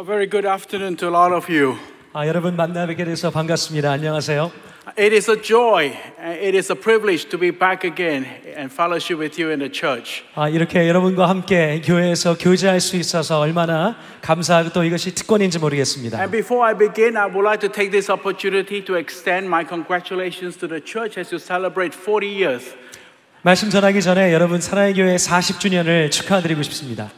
Very good afternoon to a lot of you. 여러분 만나 뵙게 돼서 반갑습니다. 안녕하세요. It is a joy, it is a privilege to be back again and fellowship with you in the church. 이렇게 여러분과 함께 교회에서 교제할 수 있어서 얼마나 감사하고 또 이것이 특권인지 모르겠습니다. And before I begin, I would like to take this opportunity to extend my congratulations to the church as you celebrate 40 years. 말씀 전하기 전에 여러분 사랑의 교회 40주년을 축하드리고 싶습니다.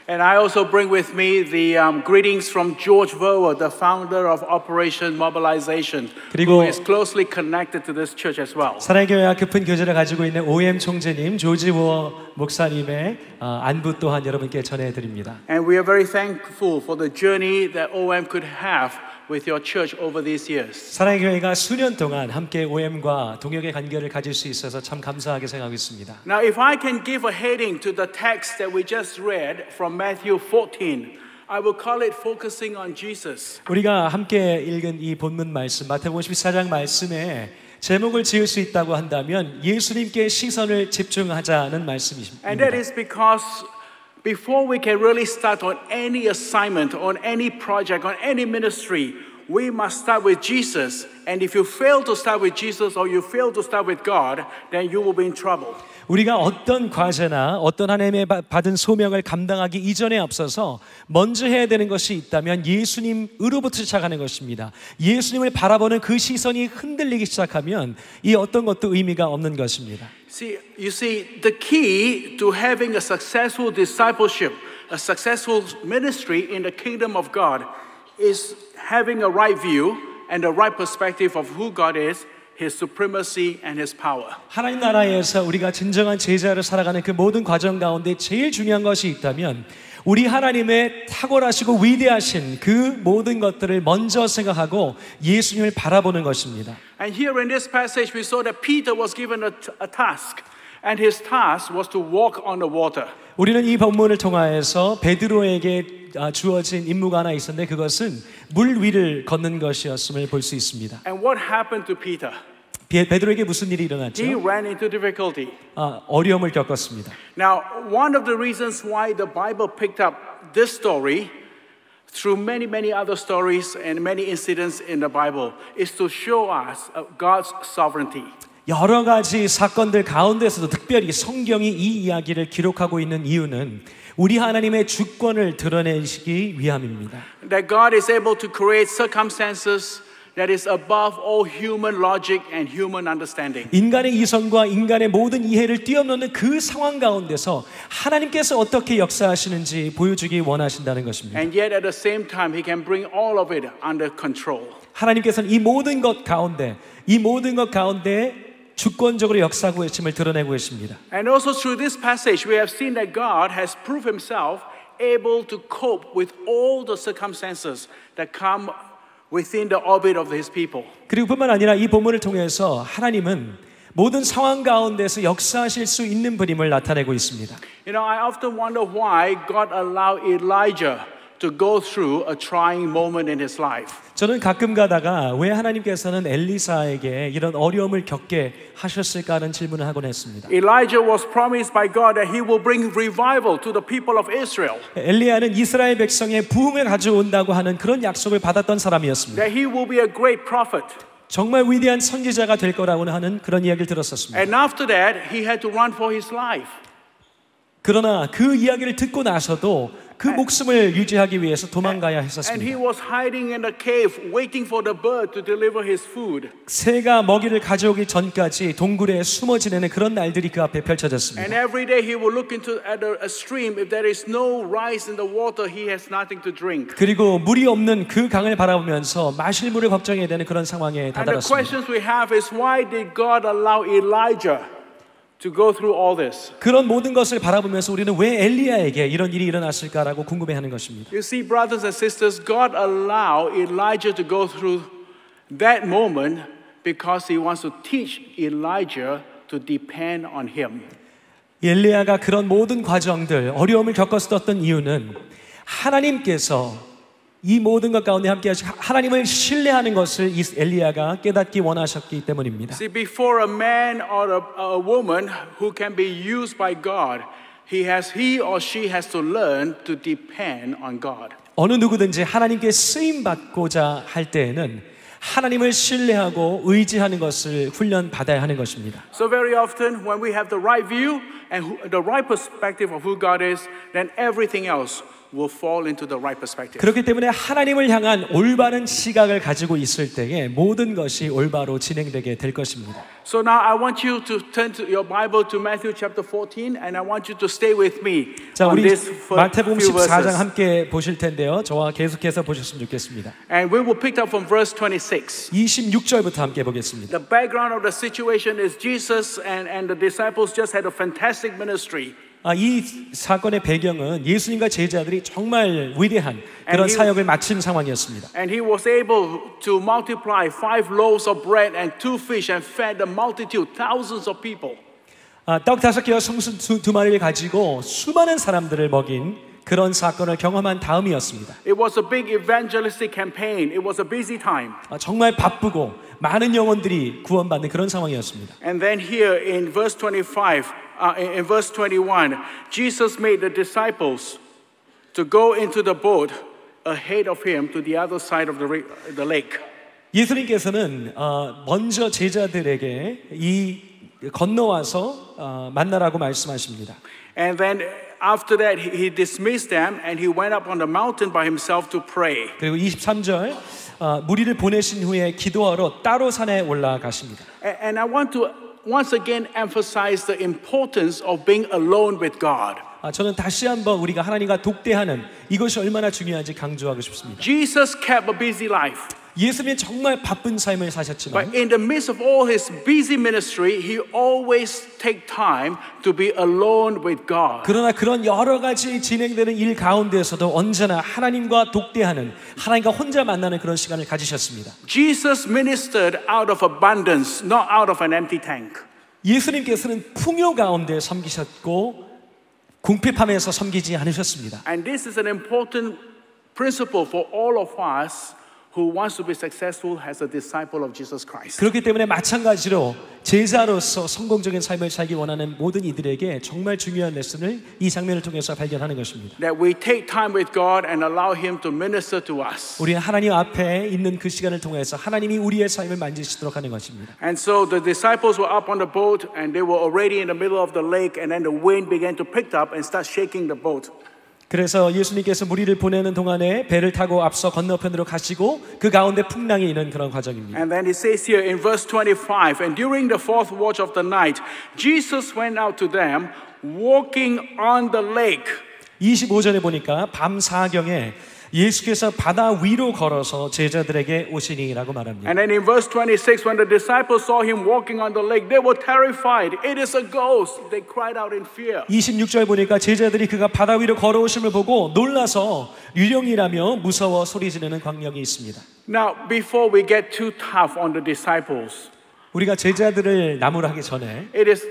And I also bring with me the greetings from George Verwer, the founder of Operation Mobilization, who is closely connected to this church as well. 사랑의 교회와 깊은 교제를 가지고 있는 OM 총재님, 조지 워 목사님의 안부 또한 여러분께 전해드립니다. And we are very thankful for the journey that OM could have with your church over these years. 사랑의 교회가 수년 동안 함께 OM과 동역의 관계를 가질 수 있어서 참 감사하게 생각하고 있습니다. Now, if I can give a heading to the text that we just read from Matthew 14, I will call it focusing on Jesus. 우리가 함께 읽은 이 본문 말씀, 마태복음 14장 말씀에 제목을 지을 수 있다고 한다면 예수님께 시선을 집중하자는 말씀이십니다. And that is because before we can really start on any assignment, on any project, on any ministry, we must start with Jesus. And if you fail to start with Jesus or you fail to start with God, then you will be in trouble. 우리가 어떤 과제나 어떤 하나님의 받은 소명을 감당하기 이전에 앞서서 먼저 해야 되는 것이 있다면 예수님으로부터 시작하는 것입니다. 예수님을 바라보는 그 시선이 흔들리기 시작하면 이 어떤 것도 의미가 없는 것입니다. You see, the key to having a successful discipleship, a successful ministry in the kingdom of God is having a right view and a right perspective of who God is, His supremacy and His power. 하나님 나라에서 우리가 진정한 제자로 살아가는 그 모든 과정 가운데 제일 중요한 것이 있다면 우리 하나님의 탁월하시고 위대하신 그 모든 것들을 먼저 생각하고 예수님을 바라보는 것입니다. And here in this passage we saw that Peter was given a task, and his task was to walk on the water. 우리는 이 본문을 통하여서 베드로에게 주어진 임무가 하나 있었는데 그것은 물 위를 걷는 것이었음을 볼 수 있습니다. And what happened to Peter? 베드로에게 무슨 일이 일어났죠? He ran into difficulty. 어려움을 겪었습니다. Now, one of the reasons why the Bible picked up this story through many other stories and many incidents in the Bible is to show us God's sovereignty. 여러 가지 사건들 가운데서도 특별히 성경이 이 이야기를 기록하고 있는 이유는 우리 하나님의 주권을 드러내시기 위함입니다. That God is able to create circumstances that is above all human logic and human understanding. 인간의 이성과 인간의 모든 이해를 뛰어넘는 그 상황 가운데서 하나님께서 어떻게 역사하시는지 보여주기 원하신다는 것입니다. And yet at the same time He can bring all of it under control. 하나님께서는 이 모든 것 가운데 주권적으로 역사하고 계심을 드러내고 계십니다. And also through this passage we have seen that God has proved Himself able to cope with all the circumstances that come within the orbit of His people. 그리고 뿐만 아니라 이 본문을 통해서 하나님은 모든 상황 가운데서 역사하실 수 있는 분임을 나타내고 있습니다. You know, I often wonder why God allowed Elijah to go through a trying moment in his life. 저는 가끔 가다가 왜 하나님께서는 엘리사에게 이런 어려움을 겪게 하셨을까 하는 질문을 하곤 했습니다. Elijah was promised by God that he will bring revival to the people of Israel. 엘리야는 이스라엘 백성의 부흥을 가져온다고 하는 그런 약속을 받았던 사람이었습니다. That he will be a great prophet. 정말 위대한 선지자가 될 거라고 하는 그런 이야기를 들었었습니다. And after that, he had to run for his life. 그러나 그 이야기를 듣고 나서도 그 목숨을 유지하기 위해서 도망가야 And he 했었습니다. was hiding in a cave waiting for the bird to deliver his food. 새가 먹이를 가져오기 전까지 동굴에 숨어 지내는 그런 날들이 그 앞에 And 펼쳐졌습니다. every day he will look into a stream. If there is no rice in the water, he has nothing to drink. 그리고 물이 없는 그 강을 바라보면서 마실 물을 걱정해야 되는 그런 상황에 And the 다다랐습니다. questions we have is why did God allow Elijah to go through all this? 그런 모든 것을 바라보면서 우리는 왜 엘리야에게 이런 일이 일어났을까라고 궁금해하는 것입니다. You see, brothers and sisters, God allowed Elijah to go through that moment because He wants to teach Elijah to depend on Him. 엘리야가 그런 모든 과정들, 어려움을 겪었었던 이유는 하나님께서 이 모든 것 가운데 함께 하시고 하나님을 신뢰하는 것을 이 엘리야가 깨닫기 원하셨기 때문입니다. See, before a man or a woman who can be used by God, he or she has to learn to depend on God. 어느 누구든지 하나님께 쓰임 받고자 할 때에는 하나님을 신뢰하고 의지하는 것을 훈련받아야 하는 것입니다. So very often when we have the right view and the right perspective of who God is, then everything else will fall into the right perspective. 그렇기 때문에 하나님을 향한 올바른 시각을 가지고 있을 때에 모든 것이 올바로 진행되게 될 것입니다. So now I want you to turn to your Bible to Matthew chapter 14 and I want you to stay with me 자, on 우리 this 마태복음 few 14장 verses. 함께 보실 텐데요. 저와 계속해서 보셨으면 좋겠습니다. And we will pick up from verse 26. 26절부터 함께 보겠습니다. The background of the situation is Jesus and the disciples just had a fantastic ministry. 이 사건의 배경은 예수님과 제자들이 정말 위대한 그런 사역을 마친 상황이었습니다. And he was able to multiply 5 loaves of bread and 2 fish and fed the multitude, thousands of people. 떡 5개와 송수 2마리를 가지고 수많은 사람들을 먹인 그런 사건을 경험한 다음이었습니다. It was a big evangelistic campaign. It was a busy time. 정말 바쁘고 많은 영혼들이 구원받는 그런 상황이었습니다. And then here in verse 25, in verse 21, Jesus made the disciples to go into the boat ahead of him to the other side of the lake. 예수님께서는 먼저 제자들에게 건너와서 만나라고 말씀하십니다. And then after that he dismissed them and he went up on the mountain by himself to pray. 그리고 23절 무리를 보내신 후에 기도하러 따로 산에 올라가십니다. And I want to once again emphasize the importance of being alone with God. 저는 다시 한번 우리가 하나님과 독대하는 이것이 얼마나 중요한지 강조하고 싶습니다. Jesus kept a busy life. 예수님은 정말 바쁜 삶을 사셨지만 But in the midst of all his busy ministry, he always take time to be alone with God. 그러나 그런 여러 가지 진행되는 일 가운데에서도 언제나 하나님과 독대하는 하나님과 혼자 만나는 그런 시간을 가지셨습니다. Jesus ministered out of abundance, not out of an empty tank. 예수님께서는 풍요 가운데 섬기셨고 궁핍함에서 섬기지 않으셨습니다. And this is an important principle for all of us who wants to be successful as a disciple of Jesus Christ. 그렇기 때문에 마찬가지로 제자로서 성공적인 삶을 살기 원하는 모든 이들에게 정말 중요한 레슨을 이 장면을 통해서 발견하는 것입니다. That we take time with God and allow Him to minister to us. 우리는 하나님 앞에 있는 그 시간을 통해서 하나님이 우리의 삶을 만지시도록 하는 것입니다. And so the disciples were up on the boat and they were already in the middle of the lake and then the wind began to pick up and start shaking the boat. 그래서 예수님께서 무리를 보내는 동안에 배를 타고 앞서 건너편으로 가시고 그 가운데 풍랑이 있는 그런 과정입니다. And then it says here in verse 25, and during the fourth watch of the night, Jesus went out to them, walking on the lake. 25절에 보니까 밤 사경에 예수께서 바다 위로 걸어서 제자들에게 오시니라고 말합니다. And then in verse 26, when the disciples saw him walking on the lake, they were terrified. It is a ghost. They cried out in fear. 26절 보니까 제자들이 그가 바다 위로 걸어오심을 보고 놀라서 유령이라며 무서워 소리 지르는 광경이 있습니다. Now, before we get too tough on the disciples, 우리가 제자들을 나무라기 전에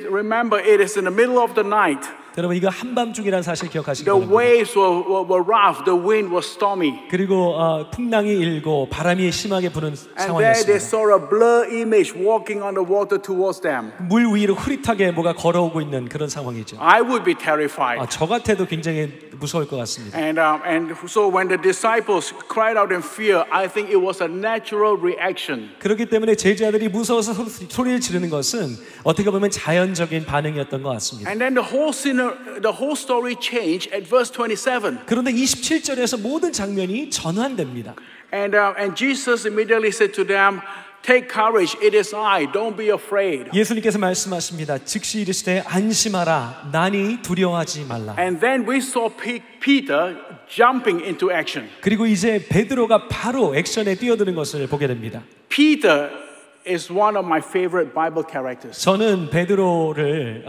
remember, it is in the middle of the night. 여러분 이거 한밤중이라는 사실 기억하시기 The 바랍니다. waves were rough, the wind was stormy. 그리고 풍랑이 일고 바람이 심하게 부는 And there they 상황이었습니다. saw a blur image walking on the water towards them. 물 위로 흐릿하게 뭐가 걸어오고 있는 그런 상황이죠. I would be terrified. 저 같아도 굉장히 무서울 것 같습니다. And so when the disciples cried out in fear, I think it was a natural reaction. 그렇기 때문에 제자들이 무서워서 소리를 지르는 것은 어떻게 보면 자연적인 반응이었던 것 같습니다. And then the whole story changed at verse 27. 그런데 27절에서 모든 장면이 전환됩니다. And Jesus immediately said to them, "Take courage, it is I. Don't be afraid." 예수님께서 말씀하십니다. 즉시 이르시되 안심하라. 나니 두려워하지 말라. And then we saw Peter jumping into action. 그리고 이제 베드로가 바로 액션에 뛰어드는 것을 보게 됩니다. Peter is one of my favorite Bible characters. 저는 베드로를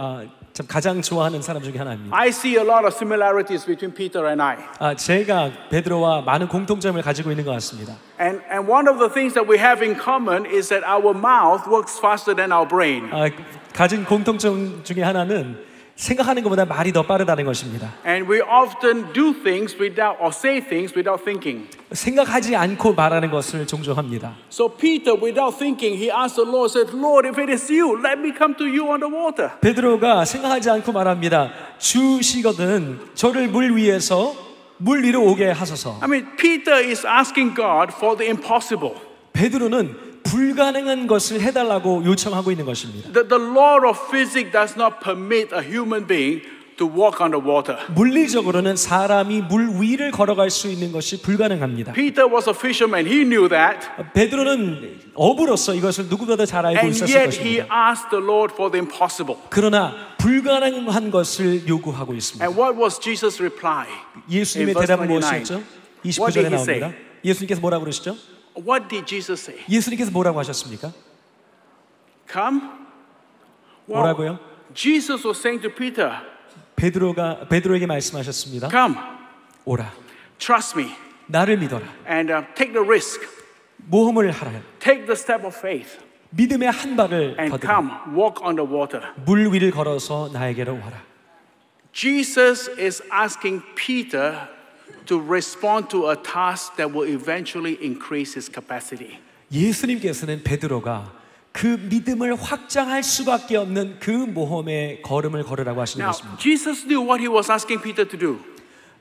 참 가장 좋아하는 사람 중에 하나입니다. I see a lot of similarities between Peter and I. 제가 베드로와 많은 공통점을 가지고 있는 것 같습니다. And one of the things that we have in common is that our mouth works faster than our brain. 가진 공통점 중에 하나는 생각하는 것보다 말이 더 빠르다는 것입니다. And we often do things without or say things without thinking. 생각하지 않고 말하는 것을 종종 합니다. So Peter, without thinking, he asked the Lord, said, "Lord, if it is you, let me come to you on the water." 베드로가 생각하지 않고 말합니다. 주시거든 저를 물 위에서 물 위로 오게 하소서. I mean, Peter is asking God for the impossible. 베드로는 불가능한 것을 해달라고 요청하고 있는 것입니다. The law of physics does not permit a human being to walk on the water. 물리적으로는 사람이 물 위를 걸어갈 수 있는 것이 불가능합니다. Peter was a fisherman. He knew that. 베드로는 어부로서 이것을 누구보다 잘 알고 And 있었을 yet he 것입니다. asked the Lord for the impossible. 그러나 불가능한 것을 요구하고 있습니다. And what was Jesus' reply? 예수님의 In verse 대답은 29. 무엇이었죠? What did 29절에 he say? 나옵니다. 예수님께서 뭐라고 그러시죠? What did Jesus say? 예수님께서 뭐라고 하셨습니까? Come? 뭐라고요? Jesus was saying to Peter, 베드로에게 말씀하셨습니다. come, 오라. trust me, 나를 믿어라. and take the risk. 모험을 하라. Take the step of faith 믿음의 한 발을 and 걷으라. come, walk on the water. 물 위를 걸어서 나에게로 와라. Jesus is asking Peter to respond to a task that will eventually increase his capacity. 예수님께서는 베드로가 그 믿음을 확장할 수밖에 없는 그 모험의 걸음을 걸으라고 하시는 Now, 것입니다. Jesus knew what he was asking Peter to do.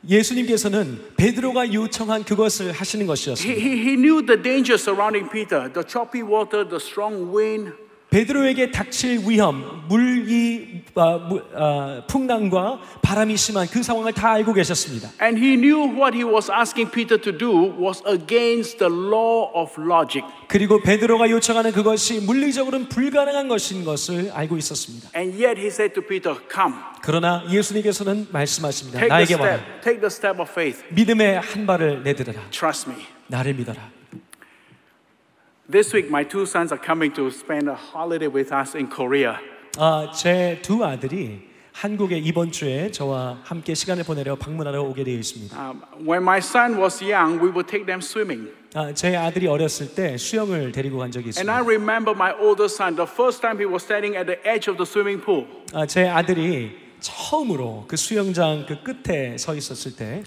예수님께서는 베드로가 요청한 그것을 하시는 것이었습니다. He knew the dangers surrounding Peter, the choppy water, the strong wind. 베드로에게 닥칠 위험, 풍랑과 바람이 심한 그 상황을 다 알고 계셨습니다. And he knew what he was asking Peter to do was against the law of logic. 그리고 베드로가 요청하는 그것이 물리적으로는 불가능한 것인 것을 알고 있었습니다. And yet he said to Peter, come. 그러나 예수님께서는 말씀하십니다. Take 나에게 와라. the step of faith. 믿음의 한 발을 내디뎌라. Trust me. 나를 믿어라. This week, my two sons are coming to spend a holiday with us in Korea. 제 두 아들이 한국에 이번 주에 저와 함께 시간을 보내려 방문하러 오게 되어 있습니다. When my son was young, we would take them swimming. 제 아들이 어렸을 때 수영을 데리고 간 적이 And I 있습니다. remember my older son, the first time he was standing at the edge of the swimming pool. 제 아들이 처음으로 그 수영장 그 끝에 서 있었을 때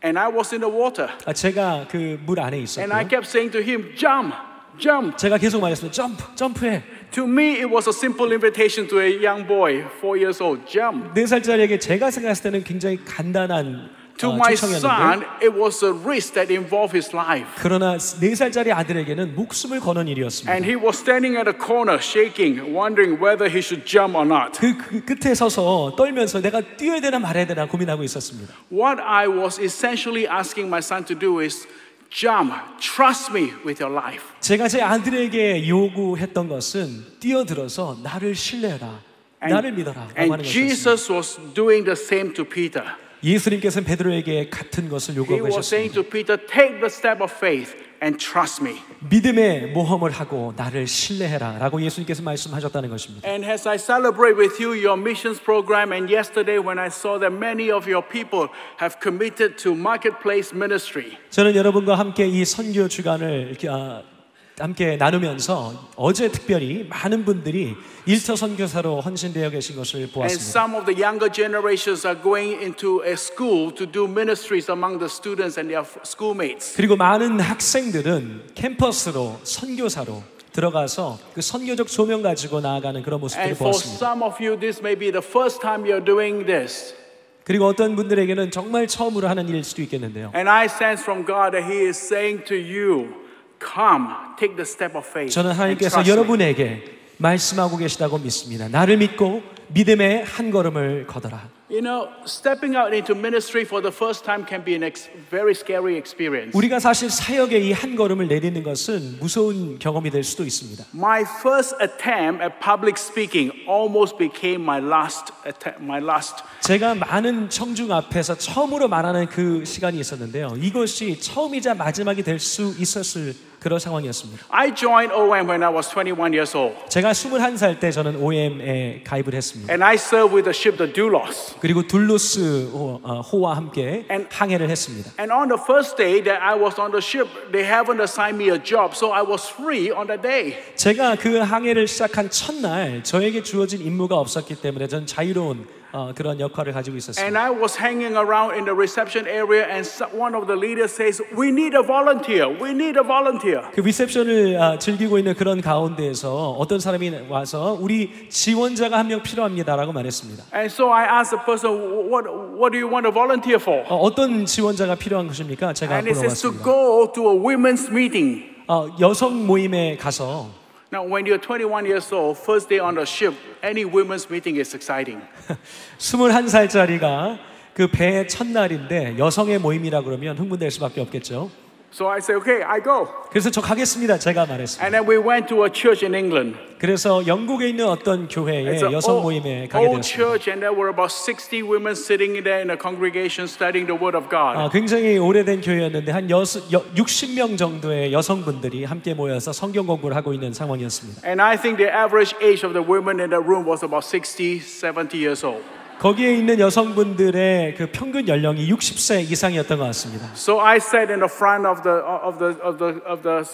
And I was in the water. 제가 그 물 안에 And I 있었고요. kept saying to him, jump, jump. 제가 계속 말했습니다. 점프해. To me, it was a simple invitation to a young boy, 4 years old, jump. 4살짜리에게 제가 생각했을 때는 굉장히 간단한 To my 초청이었는데 son, it was a risk that involved his life. 그러나 4살짜리 아들에게는 목숨을 거는 일이었습니다. And he was standing at a corner, shaking, wondering whether he should jump or not. 그 끝에 서서 떨면서 내가 뛰어야 되나 말아야 되나 고민하고 있었습니다. What I was essentially asking my son to do is jump, trust me with your life. 제가 제 아들에게 요구했던 것은 뛰어들어서 나를 신뢰해라. 나를 믿어라. 라고 And 하는 것이었습니다. Jesus was doing the same to Peter. 예수님께서는 베드로에게 같은 것을 He 요구하고 was saying 계셨습니다. to Peter, take the step of faith and trust me. 믿음의 모험을 하고 나를 신뢰해라 라고 예수님께서 말씀하셨다는 것입니다. And as I celebrate with you your missions program, and yesterday when I saw that many of your people have committed to marketplace ministry, 저는 여러분과 함께 이 선교 주간을 이렇게 함께 나누면서 어제 특별히 많은 분들이 일터 선교사로 헌신되어 계신 것을 and 보았습니다. some of the younger generations are going into a school to do ministries among the students and their schoolmates. 그리고 많은 학생들은 캠퍼스로 선교사로 들어가서 그 선교적 조명 가지고 나아가는 그런 모습들을 And for 보았습니다. some of you, this may be the first time you're doing this. 그리고 어떤 분들에게는 정말 처음으로 하는 일일 수도 있겠는데요. And I sense from God that He is saying to you, come, take the step of faith. 저는 and 하나님께서 trust me. 여러분에게 말씀하고 계시다고 믿습니다. 나를 믿고 믿음의 한 걸음을 걷어라. You know, stepping out into ministry for the first time can be a very scary experience. 우리가 사실 사역의 이 한 걸음을 내딛는 것은 무서운 경험이 될 수도 있습니다. My first attempt at public speaking almost became my last attempt. 제가 많은 청중 앞에서 처음으로 말하는 그 시간이 있었는데요. 이것이 처음이자 마지막이 될 수 있었을 그런 상황이었습니다. I joined OM when I was 21 years old. 제가 21살 때 저는 OM에 가입을 했습니다. And I served with the ship, the Doulos. 그리고 둘로스 호와 함께 항해를 했습니다. And on the first day that I was on the ship, they haven't assigned me a job, so I was free on that day. 제가 그 항해를 시작한 첫날 저에게 주어진 임무가 없었기 때문에 전 자유로운 그런 역할을 가지고 있었습니다. And I was hanging around in the reception area, and one of the leaders says, "We need a volunteer. We need a volunteer." 그 리셉션을 즐기고 있는 그런 가운데에서 어떤 사람이 와서 우리 지원자가 한 명 필요합니다라고 말했습니다. And so I asked the person, "What do you want a volunteer for?" 어떤 지원자가 필요한 것입니까? 제가 And he says to 물어봤습니다. go to a women's meeting. 여성 모임에 가서 Now, when you're 21 years old, first day on the ship, any women's meeting is exciting. 21살짜리가 그 배의 첫날인데 여성의 모임이라 그러면 흥분될 수밖에 없겠죠. So I say, okay, I go. 그래서 저 가겠습니다. 제가 말했습니다. And then we went to a church in England. 그래서 영국에 있는 어떤 교회에 It's an 여성 모임에 가게 old 되었습니다. church, and there were about 60 women sitting there in a congregation studying the Word of God. 굉장히 오래된 교회였는데 한 60명 정도의 여성분들이 함께 모여서 성경 공부를 하고 있는 상황이었습니다. And I think the average age of the women in the room was about 60, 70 years old. 거기에 있는 여성분들의 그 평균 연령이 60세 이상이었던 것 같습니다. So I sat in the front of the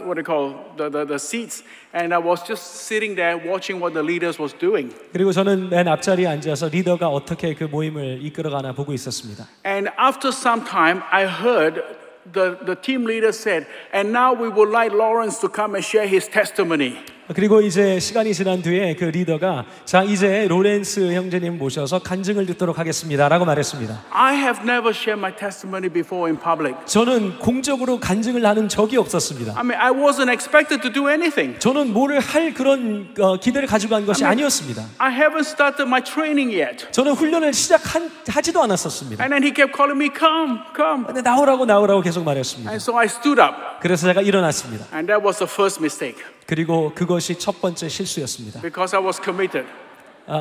what they call the seats, and I was just sitting there watching what the leaders was doing. 그리고 저는 맨 앞자리에 앉아서 리더가 어떻게 그 모임을 이끌어가나 보고 있었습니다. And after some time, I heard the team leader said, "And now we would like Lawrence to come and share his testimony." 그리고 이제 시간이 지난 뒤에 그 리더가 자 이제 로렌스 형제님 모셔서 간증을 듣도록 하겠습니다라고 말했습니다. I have never shared my testimony before in public. 저는 공적으로 간증을 하는 적이 없었습니다. I mean, I wasn't expected to do anything. 저는 뭐를 할 그런 기대를 가지고 한 것이 아니었습니다. I haven't started my training yet. 저는 훈련을 시작하지도 않았었습니다. And then he kept calling me, "Come, come." 근데 나오라고 계속 말했습니다. And so I stood up. 그래서 제가 일어났습니다. And that was the first mistake. 그리고 그것이 첫 번째 실수였습니다. Because I was committed.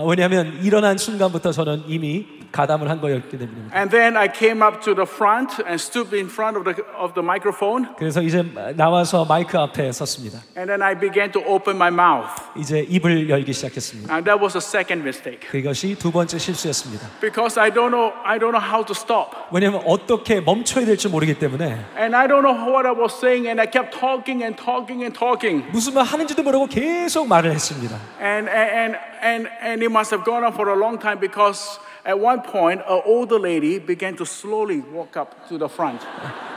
왜냐하면 일어난 순간부터 저는 이미 가담을 한 거였기 때문입니다. And then I came up to the front and stood in front of the microphone. 그래서 이제 나와서 마이크 앞에 섰습니다. And then I began to open my mouth. 이제 입을 열기 시작했습니다. And that was the second mistake. 그것이 두 번째 실수였습니다. Because I don't know how to stop. 왜냐하면 어떻게 멈춰야 될지 모르기 때문에 And I don't know what I was saying, and I kept talking and talking and talking. 무슨 말 하는지도 모르고 계속 말을 했습니다. And it must have gone on for a long time because at one point, an older lady began to slowly walk up to the front.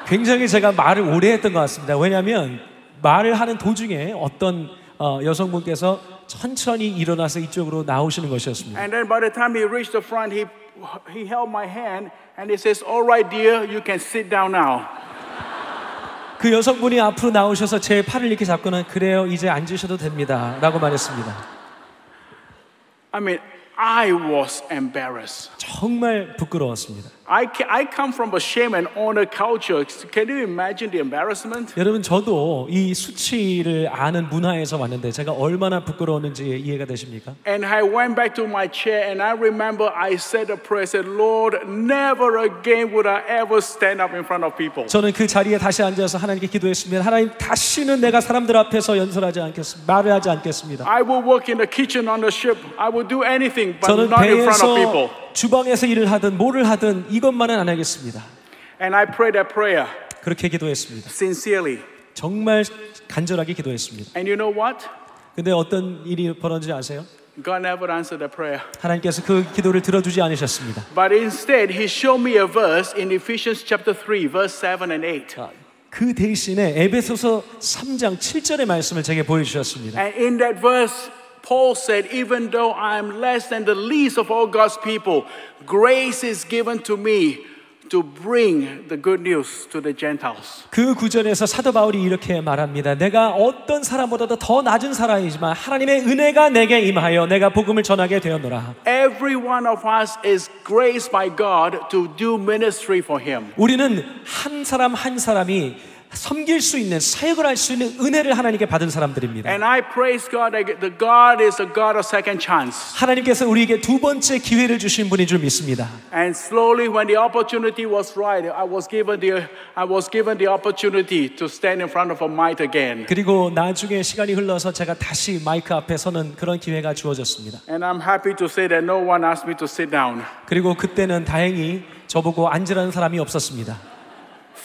굉장히 제가 말을 오래 했던 것 같습니다. 왜냐하면 말을 하는 도중에 어떤 여성분께서 천천히 일어나서 이쪽으로 나오시는 것이었습니다. And then by the time he reached the front, he held my hand and he says, "All right, dear, you can sit down now." 그 여성분이 앞으로 나오셔서 제 팔을 이렇게 잡고는 그래요, 이제 앉으셔도 됩니다 라고 말했습니다. I mean, I was embarrassed. 정말 부끄러웠습니다. I come from a shame and honor culture. Can you imagine the embarrassment? 여러분, 저도 이 수치를 아는 문화에서 왔는데 제가 얼마나 부끄러웠는지 이해가 되십니까? And I went back to my chair and I remember I said a prayer, said, "Lord, never again would I ever stand up in front of people." 저는 그 자리에 다시 앉아서 하나님께 기도했습니다. 하나님, 다시는 내가 사람들 앞에서 연설하지 않겠습니다. 말을 하지 않겠습니다. I will work in the kitchen on the ship. I will do anything, but 저는 not in front of people. 배에서 주방에서 일을 하든 뭐를 하든 이것만은 안 하겠습니다. And I prayed that prayer 그렇게 기도했습니다. sincerely. 정말 간절하게 기도했습니다. And you know what? 근데 어떤 일이 벌어지지 아세요? God never answered that prayer. 하나님께서 그 기도를 들어주지 않으셨습니다. But instead, He showed me a verse in Ephesians chapter 3, verse 7 and 8. 그 대신에 에베소서 3장 7절의 말씀을 제게 보여주셨습니다. And in that verse, Paul said, "Even though I am less than the least of all God's people, grace is given to me to bring the good news to the Gentiles." 그 구절에서 사도 바울이 이렇게 말합니다. 내가 어떤 사람보다도 더 낮은 사람이지만 하나님의 은혜가 내게 임하여 내가 복음을 전하게 되었노라. Every one of us is graced by God to do ministry for Him. 우리는 한 사람 한 사람이 섬길 수 있는, 사역을 할 수 있는 은혜를 하나님께 받은 사람들입니다. And I praise God that the God is a God of second chance. 하나님께서 우리에게 두 번째 기회를 주신 분인 줄 믿습니다. And slowly, when the opportunity was right, I was given the opportunity to stand in front of a mic again. 그리고 나중에 시간이 흘러서 제가 다시 마이크 앞에 서는 그런 기회가 주어졌습니다. And I'm happy to say that no one asked me to sit down. 그리고 그때는 다행히 저보고 앉으라는 사람이 없었습니다.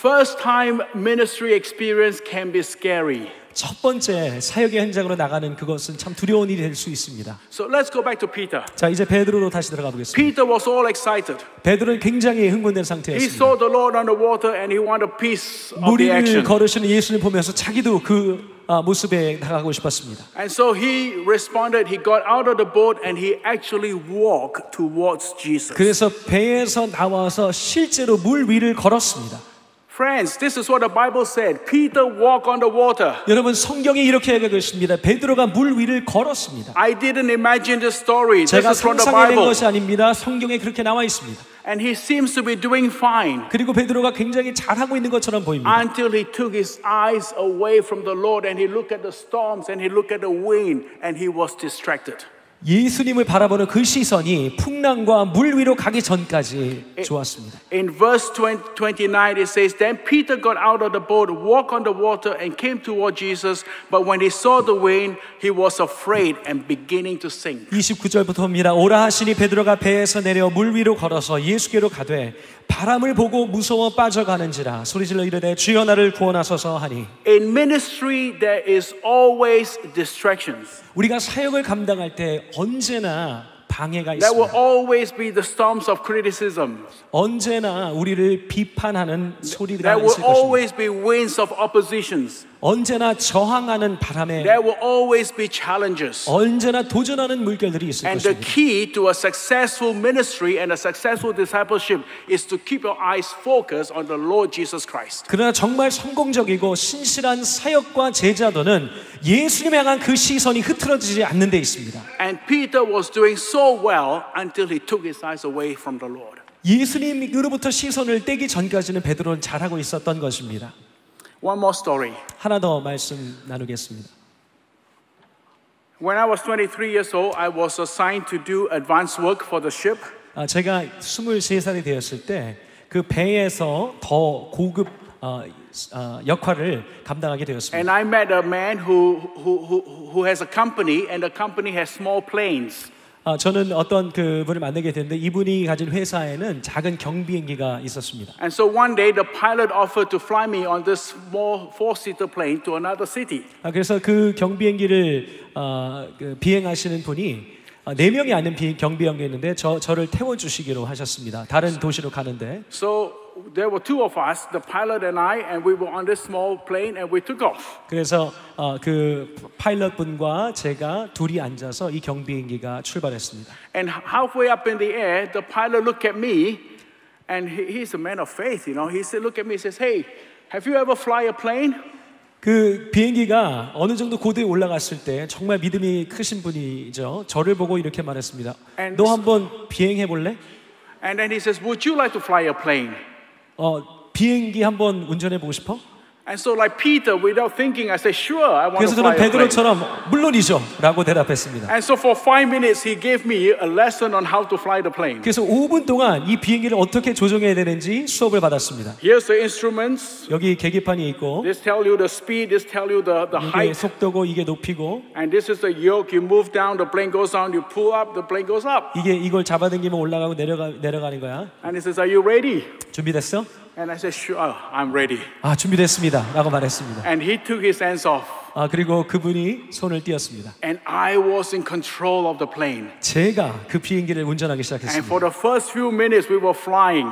First time ministry experience can be scary. 첫 번째 사역의 현장으로 나가는 그것은 참 두려운 일이 될 수 있습니다. So let's go back to Peter. 자, 이제 베드로로 다시 들어가 보겠습니다. Peter was all excited. 베드로는 굉장히 흥분된 He 상태였습니다. saw the Lord on the water and he wanted a piece of 물 the 위를 action. 걸으시는 예수님 보면서 자기도 그 모습에 나가고 싶었습니다. And so he responded, he got out of the boat and he actually walked towards Jesus. 그래서 배에서 나와서 실제로 물 위를 걸었습니다. Friends, this is what the Bible said. Peter walked on the water. 여러분, 성경이 이렇게 얘기하고 있습니다. 베드로가 물 위를 걸었습니다. I didn't imagine this story. This 제가 is from the 상상해낸 Bible. 것이 아닙니다. 성경에 그렇게 나와 있습니다. And he seems to be doing fine 그리고 베드로가 굉장히 잘하고 있는 것처럼 보입니다. until he took his eyes away from the Lord and he looked at the storms and he looked at the wind and he was distracted. 예수님을 바라보는 그 시선이 풍랑과 물 위로 가기 전까지 좋았습니다. In verse 29 it says, Then Peter got out of the boat, walked on the water and came toward Jesus. But when he saw the wind, he was afraid and beginning to sink. 29절부터 봅니다. 오라 하시니 베드로가 배에서 내려 물 위로 걸어서 예수께로 가되 바람을 보고 무서워 빠져가는지라 소리질러 이르되 주여 나를 구원하소서 하니. In ministry there is always distractions. 우리가 사역을 감당할 때 언제나 방해가 There will 있습니다. always be the storms of criticism. 언제나 우리를 비판하는 소리가 There will 있을 것입니다. always be winds of oppositions. 언제나 저항하는 바람에 There will always be challenges. 언제나 도전하는 물결들이 있을 And the 것입니다. key to a successful ministry and a successful discipleship is to keep your eyes focused on the Lord Jesus Christ. 그러나 정말 성공적이고 신실한 사역과 제자도는 예수님에 향한 그 시선이 흐트러지지 않는 데 있습니다. And Peter was doing so well until he took his eyes away from the Lord. 예수님으로부터 시선을 떼기 전까지는 베드로는 잘하고 있었던 것입니다. One more story. 하나 더 말씀 나누겠습니다. When I was 23 years old, I was assigned to do advanced work for the ship. 제가 23살이 되었을 때 그 배에서 더 고급 역할을 감당하게 되었습니다. And I met a man who has a company, and the company has small planes. 저는 어떤 그분을 만나게 됐는데 이분이 가진 회사에는 작은 경비행기가 있었습니다. And so one day the pilot offered to fly me on this small four-seater plane to another city. 그래서 그 경비행기를 비행하시는 분이 4명이 아는 경비행기였는데 저를 태워주시기로 하셨습니다. 다른 도시로 가는데. So there were two of us, the pilot and I, and we were on this small plane and we took off. 그래서 그 파일럿 분과 제가 둘이 앉아서 이 경비행기가 출발했습니다. And halfway up in the air, the pilot looked at me, and he's a man of faith, you know. He said, look at me, he says, hey, have you ever fly a plane? 그 비행기가 어느 정도 고도에 올라갔을 때 정말 믿음이 크신 분이죠. 저를 보고 이렇게 말했습니다. 너 한번 비행해 볼래? And then he says, would you like to fly a plane? 비행기 한번 운전해 보고 싶어? And so like Peter, without thinking, I said, sure, I want 그래서 to fly 저는 a plane. 베드로처럼 물론이죠 라고 대답했습니다. And so for 5 minutes, he gave me a lesson on how to fly the plane. 그래서 5분 동안 이 비행기를 어떻게 조종해야 되는지 수업을 받았습니다. Here's the instruments. 여기 계기판이 있고 This tell you the speed, this tell you the 이게 height. 속도고 이게 높이고 And this is the yoke. You move down, the plane goes down. You pull up, the plane goes up. 이걸 잡아당기면 올라가고 내려가는 거야. And he says, are you ready? 준비됐어? And I said, sure, I'm ready. 준비됐습니다 라고 말했습니다. And he took his hands off. 그리고 그분이 손을 띄었습니다. And I was in control of the plane. 제가 그 비행기를 운전하기 And 시작했습니다. for the first few minutes, we were flying.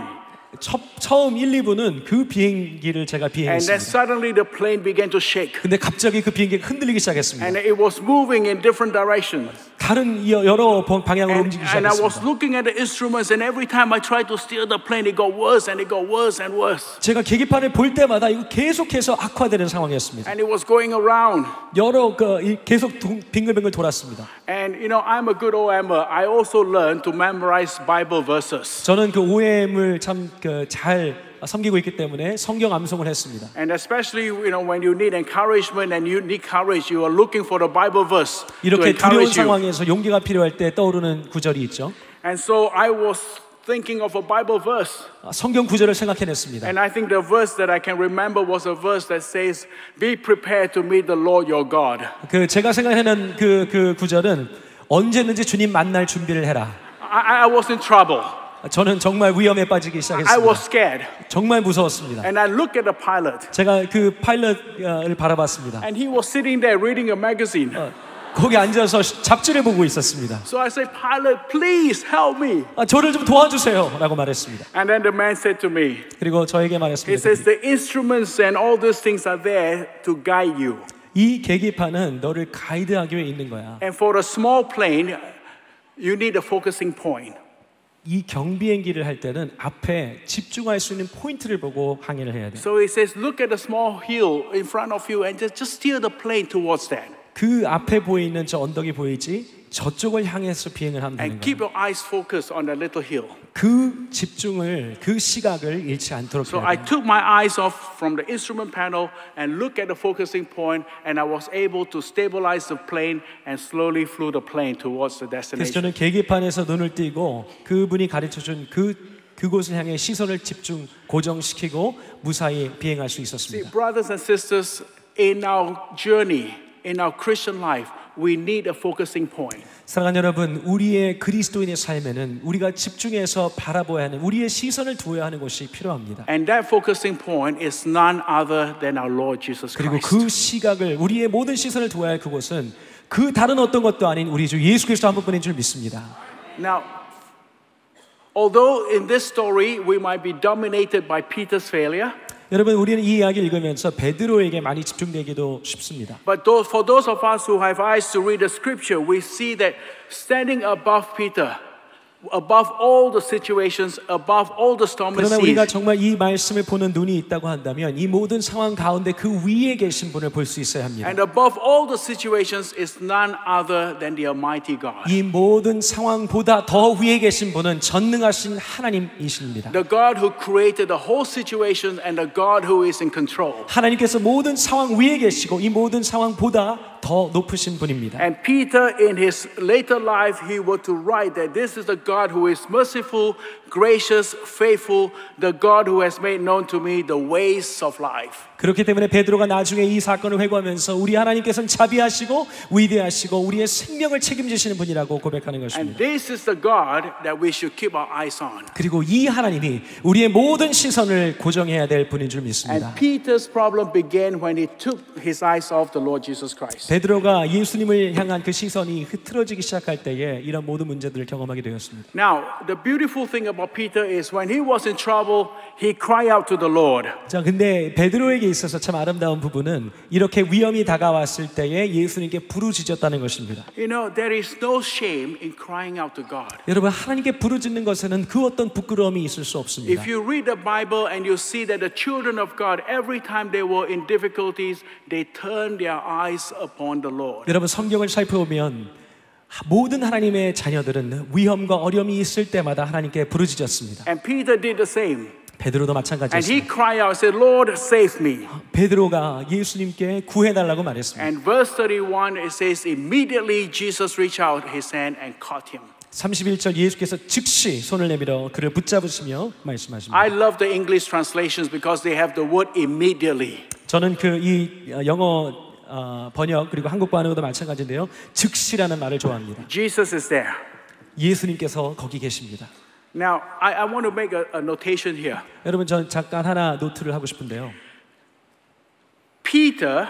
처음 1, 2분은 그 비행기를 제가 And then 비행했습니다. suddenly the plane began to shake. 근데 갑자기 그 비행기가 흔들리기 시작했습니다. And it was moving in different directions. 다른 여러 방향으로 움직이기 And I was 시작했습니다. looking at the instruments, and every time I tried to steer the plane, it got worse and it got worse and worse. 제가 계기판을 볼 때마다 이거 계속해서 악화되는 상황이었습니다. And it was going around. 계속 빙글빙글 돌았습니다. And you know, I'm a good OMer. I also learned to memorize Bible verses. 저는 그 OM을 참 잘 섬기고 있기 때문에 성경 암송을 했습니다. And especially, you know, when you need encouragement and you need courage, you are looking for the Bible verse to 이렇게 두려운 encourage you. 상황에서 용기가 필요할 때 떠오르는 구절이 있죠. And so I was thinking of a Bible verse. 성경 구절을 생각해냈습니다. And I think the verse that I can remember was a verse that says, "Be prepared to meet the Lord your God." 제가 생각해낸 그 구절은 언제든지 주님 만날 준비를 해라. I was in trouble. 저는 정말 위험에 빠지기 I 시작했습니다. was scared. 정말 무서웠습니다. And I looked at the pilot. 제가 그 파일럿을 바라봤습니다. And he was sitting there reading a magazine. 거기 앉아서 잡지를 보고 있었습니다. So I said, pilot, please help me. 저를 좀 도와주세요 라고 말했습니다. And then the man said to me, 그리고 저에게 he 말했습니다. says, the instruments and all these things are there to guide you. 이 계기판은 너를 가이드하기 위해 있는 거야. And for a small plane, you need a focusing point. 이 경비행기를 할 때는 앞에 집중할 수 있는 포인트를 보고 항해를 해야 돼. So he says, look at a small hill in front of you and just steer the plane towards that. 그 앞에 보이는 저 언덕이 보이지? 저쪽을 향해서 비행을 하면 되는 And keep 거야. your eyes focused on that little hill. 그 집중을, 그 시각을 잃지 않도록 So 해야 I 돼. took my eyes off from the instrument panel and looked at the focusing point, and I was able to stabilize the plane and slowly flew the plane towards the 그래서 destination. 저는 계기판에서 눈을 띄고 그분이 가르쳐준 그곳을 향해 시선을 집중, 고정시키고 무사히 비행할 수 See, 있었습니다. brothers and sisters, in our journey, in our Christian life, we need a focusing point. 사랑하는 여러분, 우리의 그리스도인의 삶에는 우리가 집중해서 바라보아야 하는, 우리의 시선을 두어야 하는 것이 필요합니다. And that focusing point is none other than our Lord Jesus 그리고 Christ. 그 시각을, 우리의 모든 시선을 두어야 할 그곳은 그 다른 어떤 것도 아닌 우리 주 예수 그리스도 한 분뿐인 줄 믿습니다. Now, although in this story we might be dominated by Peter's failure, 여러분, 우리는 이 이야기를 읽으면서 베드로에게 많이 집중되기도 쉽습니다. but for those of us who have eyes to read the scripture, we see that standing above Peter, above all the situations, above all the stormy 그러나 우리가 seas, 정말 이 말씀을 보는 눈이 있다고 한다면 이 모든 상황 가운데 그 위에 계신 분을 볼 수 있어야 합니다. and above all the situations is none other than the Almighty God. 이 모든 상황보다 더 위에 계신 분은 전능하신 하나님이십니다. The God who created the whole situation and the God who is in control. 하나님께서 모든 상황 위에 계시고 이 모든 상황보다 더 높으신 분입니다. And Peter, in his later life, he was to write that this is the God who is merciful, gracious, faithful, the God who has made known to me the ways of life. 그렇기 때문에 베드로가 나중에 이 사건을 회고하면서 우리 하나님께서는 자비하시고 위대하시고 우리의 생명을 책임지시는 분이라고 고백하는 And 것입니다. this is the God that we should keep our eyes on. 그리고 이 하나님이 우리의 모든 시선을 고정해야 될 분인 줄 믿습니다. And Peter's problem began when he took his eyes off the Lord Jesus Christ. 베드로가 예수님을 향한 그 시선이 흐트러지기 시작할 때에 이런 모든 문제들을 경험하게 되었습니다. Now, the beautiful thing about Peter is when he was in trouble, he cried out to the Lord. 자, 근데 베드로에게 있어서 참 아름다운 부분은 이렇게 위험이 다가왔을 때에 예수님께 부르짖었다는 것입니다. You know, there is no shame in crying out to God. 여러분, 하나님께 부르짖는 것에는 그 어떤 부끄러움이 있을 수 없습니다. If you read the Bible and you see that the children of God, every time they were in difficulties, they turned their eyes upon the Lord. 여러분, 성경을 살펴보면 모든 하나님의 자녀들은 위험과 어려움이 있을 때마다 하나님께 부르짖었습니다. And Peter did the same. 베드로도 And he 마찬가지였습니다. cried out and said, Lord, save me. 베드로가 예수님께 구해달라고 말했습니다. And verse 31, it says, immediately Jesus reached out his hand and caught him. 31절 예수께서 즉시 손을 내밀어 그를 붙잡으시며 말씀하십니다. I love the English translations because they have the word immediately. 저는 이 영어 번역 그리고 한국 번역도 마찬가지인데요. 즉시라는 말을 좋아합니다. Jesus is there. 예수님께서 거기 계십니다. Now, I want to make a notation here. 여러분, 전 잠깐 하나 노트를 하고 싶은데요. Peter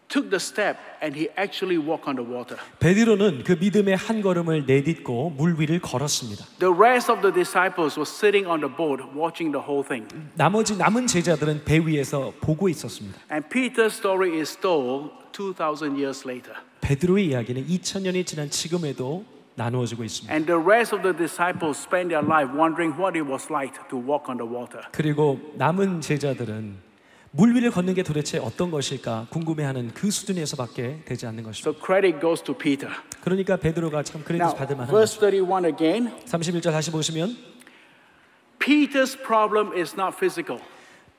took the step and he actually walked on the water. 베드로는 그 믿음의 한 걸음을 내딛고 물 위를 걸었습니다. The rest of the disciples were sitting on the boat watching the whole thing. 나머지 남은 제자들은 배 위에서 보고 있었습니다. And Peter's story is told 2,000 years later. 베드로의 이야기는 2000년이 지난 지금에도 나누어지고 있습니다. And the rest of the disciples spent their life wondering what it was like to walk on the water. 그리고 남은 제자들은 물 위를 걷는 게 도대체 어떤 것일까 궁금해하는 그 수준에서밖에 되지 않는 것입니다. So credit goes to Peter. 그러니까 베드로가 참 크레딧 Now, 받을 만한 verse 것입니다. 31 again. 31절 다시 보시면 Peter's problem is not physical.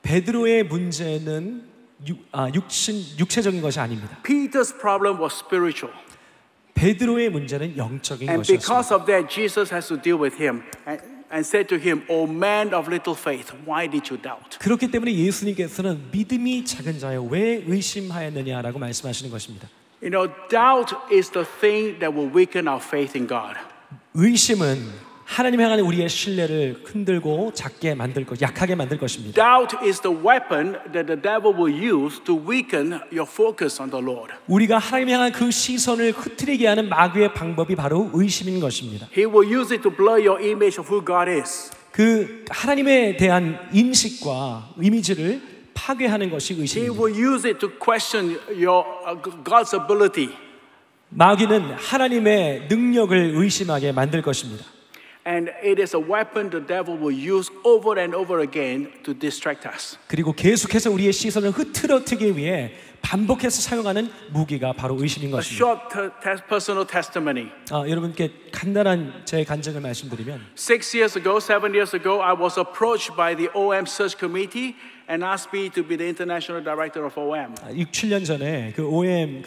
베드로의 문제는 육체적인 것이 아닙니다. Peter's problem was spiritual. 베드로의 문제는 영적인 And 것이었습니다. because of that, Jesus has to deal with him and said to him, O man of little faith, why did you doubt? 그렇기 때문에 예수님께서는 믿음이 작은 자여 왜 의심하였느냐라고 말씀하시는 것입니다. You know, doubt is the thing that will weaken our faith in God. 의심은 하나님 향한 우리의 신뢰를 흔들고 작게 만들 것, 약하게 만들 것입니다. Doubt is the weapon that the devil will use to weaken your focus on the Lord. 우리가 하나님 향한 그 시선을 흐트리게 하는 마귀의 방법이 바로 의심인 것입니다. He will use it to blur your image of who God is. 그 하나님에 대한 인식과 이미지를 파괴하는 것이 He 의심입니다. will use it to question your God's ability. 마귀는 하나님의 능력을 의심하게 만들 것입니다. And it is a weapon the devil will use over and over again to distract us. 그리고 계속해서 우리의 시선을 흐트러뜨리기 위해 반복해서 사용하는 무기가 바로 의심인 A 것입니다. short personal testimony. 여러분께 간단한 제 간증을 말씀드리면 7 years ago, I was approached by the OM Search Committee and asked me to be the international director of OM. 6, 7년 전에 그 OM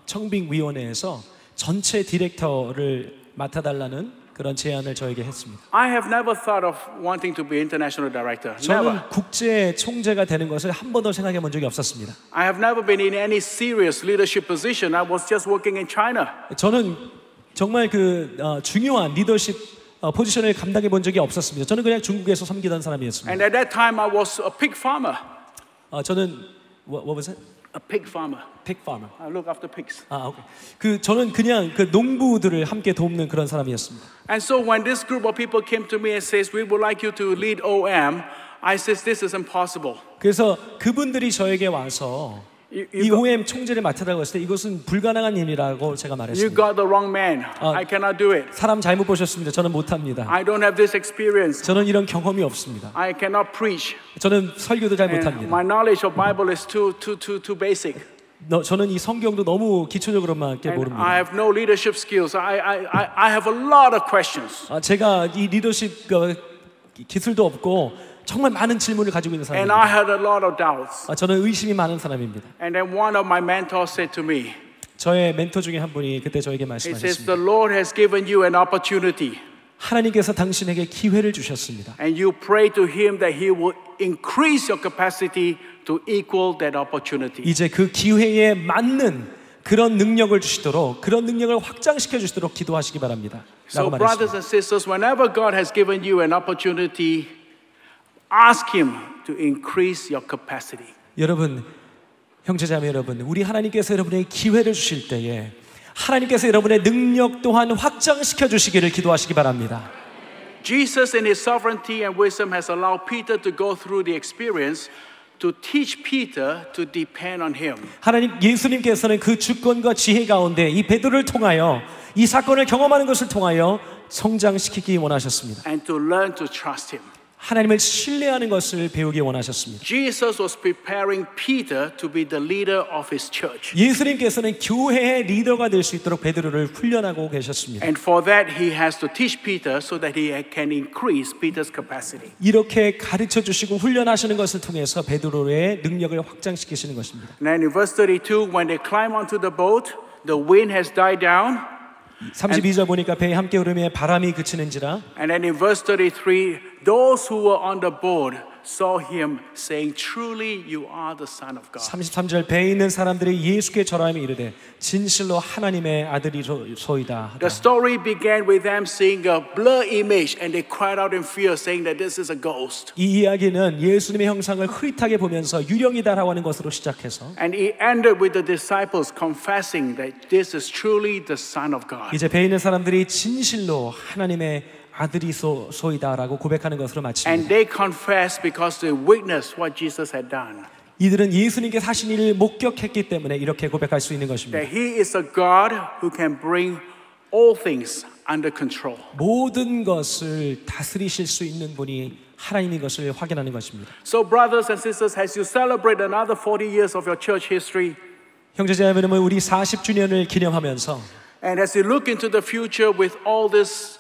청빙위원회에서 전체 디렉터를 맡아달라는 그런 제안을 저에게 했습니다. I have never thought of wanting to be international director. 저는 Never. 국제 총재가 되는 것을 한 번도 생각해 본 적이 없었습니다. I have never been in any serious leadership position. I was just working in China. 저는 정말 중요한 리더십 포지션을 감당해 본 적이 없었습니다. 저는 그냥 중국에서 섬기던 사람이었습니다. And at that time, I was a pig farmer. 저는 what was it? A pig farmer. Pig farmer. I look after pigs. 오케이. 저는 그냥 농부들을 함께 돕는 그런 사람이었습니다. And so when this group of people came to me and says, "We would like you to lead OM," I says, "This is impossible." 그래서 그분들이 저에게 와서 이 OM 총재를 맡으라고 했을 때 이것은 불가능한 일이라고 제가 You 말했습니다. got the wrong man. I cannot do it. 사람 잘못 보셨습니다. 저는 못합니다. I don't have this experience. 저는 이런 경험이 없습니다. I cannot preach. 저는 설교도 잘 And 못합니다. my knowledge of Bible is too basic. 저는 이 성경도 너무 기초적으로만 And 모릅니다. I have no leadership skills. I have a lot of questions. 제가 이 리더십 기술도 없고 정말 많은 질문을 가지고 있는 And I 사람입니다. had a lot of doubts. 저는 의심이 많은 사람입니다. And then one of my mentors said to me, 저의 멘토 중에 한 분이 그때 저에게 he says, 말씀하셨습니다. "The Lord has given you an opportunity. 하나님께서 당신에게 기회를 주셨습니다. And you pray to Him that He will increase your capacity to equal that opportunity." 이제 그 기회에 맞는 그런 능력을 주시도록 그런 능력을 확장시켜 주시도록 기도하시기 바랍니다. So 라고 brothers 말했습니다. and sisters, whenever God has given you an opportunity, ask Him to increase your capacity. 여러분, 형제자매 여러분, 우리 하나님께서 여러분에게 기회를 주실 때에 하나님께서 여러분의 능력 또한 확장시켜 주시기를 기도하시기 바랍니다. Jesus in His sovereignty and wisdom has allowed Peter to go through the experience to teach Peter to depend on Him. 예수님께서는 그 주권과 지혜 가운데 이 베드로를 통하여 이 사건을 경험하는 것을 통하여 성장시키기 원하셨습니다. And to learn to trust Him. 하나님을 신뢰하는 것을 배우기 원하셨습니다. Jesus was preparing Peter to be the leader of His church. 예수님께서는 교회의 리더가 될 수 있도록 베드로를 훈련하고 계셨습니다. And for that, He has to teach Peter so that he can increase Peter's capacity. 이렇게 가르쳐 주시고 훈련하시는 것을 통해서 베드로의 능력을 확장시키시는 것입니다. And then in verse 32, when they climb onto the boat, the wind has died down. 32절 보니까 배에 함께 오르며 바람이 그치는지라. And then in verse 33, those who were on the boat saw him saying, "Truly you are the Son of God." 33절 배에 있는 사람들이 예수께 절하며 이르되 진실로 하나님의 아들이소이다. The story began with them seeing a blur image and they cried out in fear saying that this is a ghost. 이 이야기는 예수님의 형상을 흐릿하게 보면서 유령이다라고 하는 것으로 시작해서 And it ended with the disciples confessing that this is truly the Son of God. 이제 배에 있는 사람들이 진실로 하나님의 아들이소이다라고 고백하는 것으로 And 마칩니다. they confessed because they witnessed what Jesus had done. 이들은 예수님께서 하신 일을 목격했기 때문에 이렇게 고백할 수 있는 것입니다. That He is a God who can bring all things under control. 모든 것을 다스리실 수 있는 분이 하나님인 것을 확인하는 것입니다. So brothers and sisters, as you celebrate another 40 years of your church history, 형제자매 여러분, 우리 40주년을 기념하면서 and as you look into the future with all this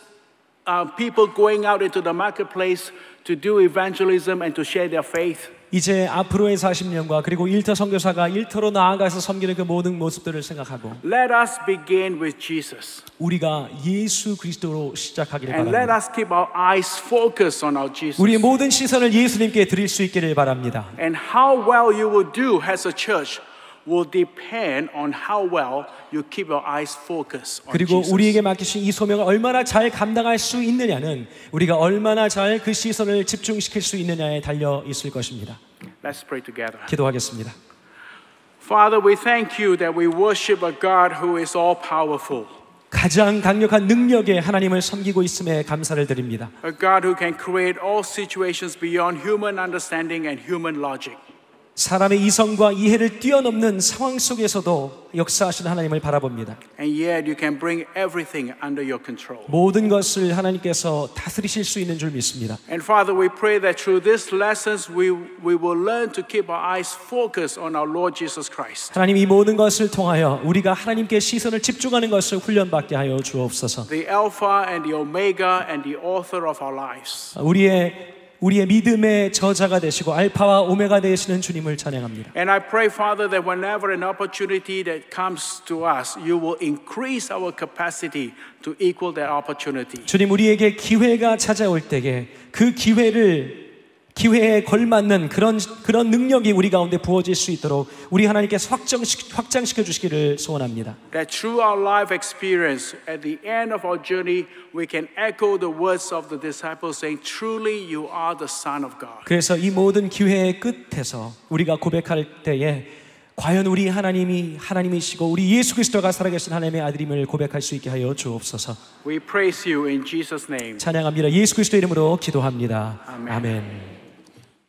people going out into the marketplace to do evangelism and to share their faith, 이제 앞으로의 40년과 그리고 일터 선교사가 일터로 나아가서 섬기는 그 모든 모습들을 생각하고 let us begin with Jesus. 우리가 예수 그리스도로 시작하기를 And let 바랍니다. us keep our eyes focused on our Jesus. 우리의 모든 시선을 예수님께 드릴 수 있기를 바랍니다. And how well you will do as a church will depend on how well you keep your eyes focused on 그리고 Jesus. 우리에게 맡기신 이 소명을 얼마나 잘 감당할 수 있느냐는 우리가 얼마나 잘 그 시선을 집중시킬 수 있느냐에 달려 있을 것입니다. Let's pray together. 기도하겠습니다. Father, we thank you that we worship a God who is all powerful. 가장 강력한 능력의 하나님을 섬기고 있음에 감사를 드립니다. A God who can create all situations beyond human understanding and human logic. 사람의 이성과 이해를 뛰어넘는 상황 속에서도 역사하시는 하나님을 바라봅니다. And yet you can bring everything under your control. 모든 것을 하나님께서 다스리실 수 있는 줄 믿습니다. And Father, we pray that through these lessons we will learn to keep our eyes focused on our Lord Jesus Christ. 하나님 이 모든 것을 통하여 우리가 하나님께 시선을 집중하는 것을 훈련받게 하여 주옵소서. The Alpha and the Omega and the author of our lives. 우리의 믿음의 저자가 되시고 알파와 오메가 되시는 주님을 찬양합니다. And I pray, Father, that whenever an opportunity that comes to us, you will increase our capacity to equal that opportunity. 주님, 우리에게 기회가 찾아올 때에 그 기회에 걸맞는 그런 능력이 우리 가운데 부어질 수 있도록 우리 하나님께서 확장시켜 주시기를 소원합니다. That through our life experience, at the end of our journey, we can echo the words of the disciples saying, "Truly, you are the Son of God." 그래서 이 모든 기회의 끝에서 우리가 고백할 때에 과연 우리 하나님이 하나님이시고 우리 예수 그리스도가 살아계신 하나님의 아들임을 고백할 수 있게 하여 주옵소서. We praise you in Jesus' name. 찬양합니다. 예수 그리스도 이름으로 기도합니다. 아멘. 아멘.